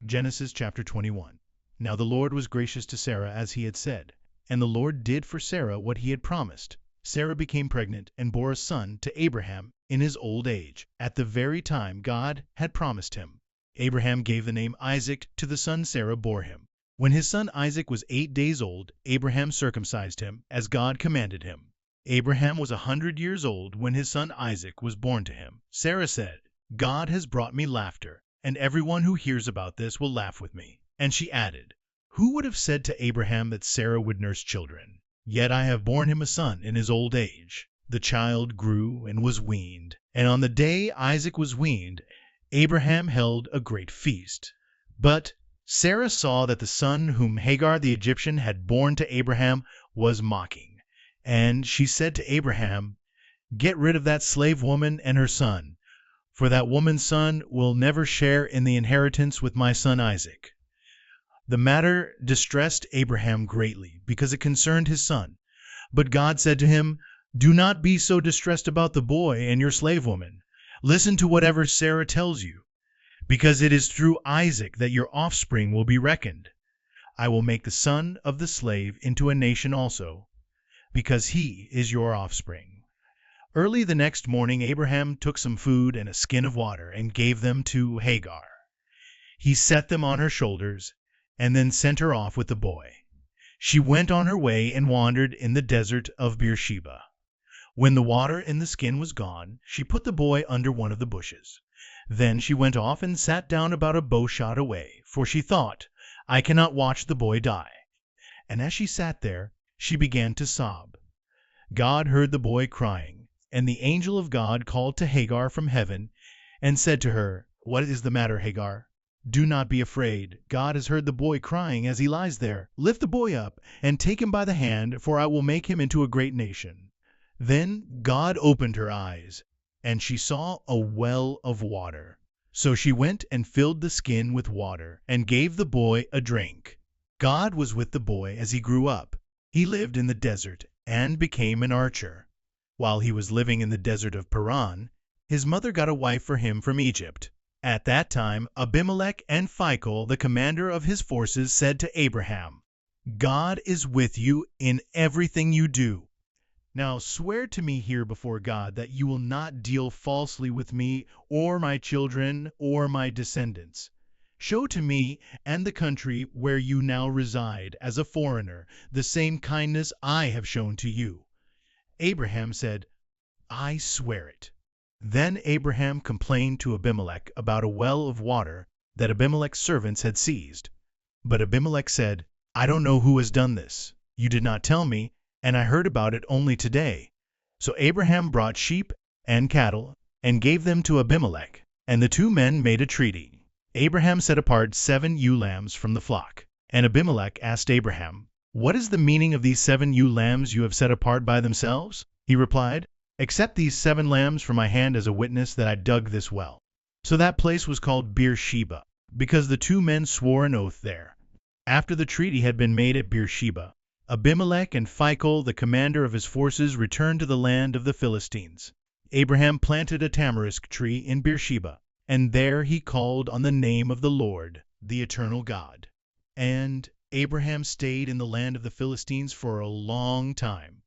Genesis chapter 21. Now the Lord was gracious to Sarah as he had said, and the Lord did for Sarah what he had promised. Sarah became pregnant and bore a son to Abraham in his old age, at the very time God had promised him. Abraham gave the name Isaac to the son Sarah bore him. When his son Isaac was 8 days old, Abraham circumcised him, as God commanded him. Abraham was 100 years old when his son Isaac was born to him. Sarah said, "God has brought me laughter, and everyone who hears about this will laugh with me." And she added, "Who would have said to Abraham that Sarah would nurse children? Yet I have borne him a son in his old age." The child grew and was weaned, and on the day Isaac was weaned, Abraham held a great feast. But Sarah saw that the son whom Hagar the Egyptian had borne to Abraham was mocking, and she said to Abraham, "Get rid of that slave woman and her son, for that woman's son will never share in the inheritance with my son Isaac." The matter distressed Abraham greatly, because it concerned his son. But God said to him, "Do not be so distressed about the boy and your slave woman. Listen to whatever Sarah tells you, because it is through Isaac that your offspring will be reckoned. I will make the son of the slave into a nation also, because he is your offspring." Early the next morning Abraham took some food and a skin of water and gave them to Hagar. He set them on her shoulders and then sent her off with the boy. She went on her way and wandered in the desert of Beersheba. When the water in the skin was gone, she put the boy under one of the bushes. Then she went off and sat down about a bow shot away, for she thought, "I cannot watch the boy die." And as she sat there, she began to sob. God heard the boy crying, and the angel of God called to Hagar from heaven and said to her, "What is the matter, Hagar? Do not be afraid. God has heard the boy crying as he lies there. Lift the boy up and take him by the hand, for I will make him into a great nation." Then God opened her eyes, and she saw a well of water. So she went and filled the skin with water and gave the boy a drink. God was with the boy as he grew up. He lived in the desert and became an archer. While he was living in the desert of Paran, his mother got a wife for him from Egypt. At that time Abimelech and Phicol, the commander of his forces, said to Abraham, "God is with you in everything you do. Now swear to me here before God that you will not deal falsely with me or my children or my descendants. Show to me and the country where you now reside as a foreigner the same kindness I have shown to you." Abraham said, "I swear it." Then Abraham complained to Abimelech about a well of water that Abimelech's servants had seized. But Abimelech said, "I don't know who has done this. You did not tell me, and I heard about it only today." So Abraham brought sheep and cattle and gave them to Abimelech, and the two men made a treaty. Abraham set apart 7 ewe lambs from the flock, and Abimelech asked Abraham, "What is the meaning of these 7 ewe lambs you have set apart by themselves?" He replied, "Accept these 7 lambs from my hand as a witness that I dug this well." So that place was called Beersheba, because the two men swore an oath there. After the treaty had been made at Beersheba, Abimelech and Phicol, the commander of his forces, returned to the land of the Philistines. Abraham planted a tamarisk tree in Beersheba, and there he called on the name of the Lord, the eternal God. And Abraham stayed in the land of the Philistines for a long time.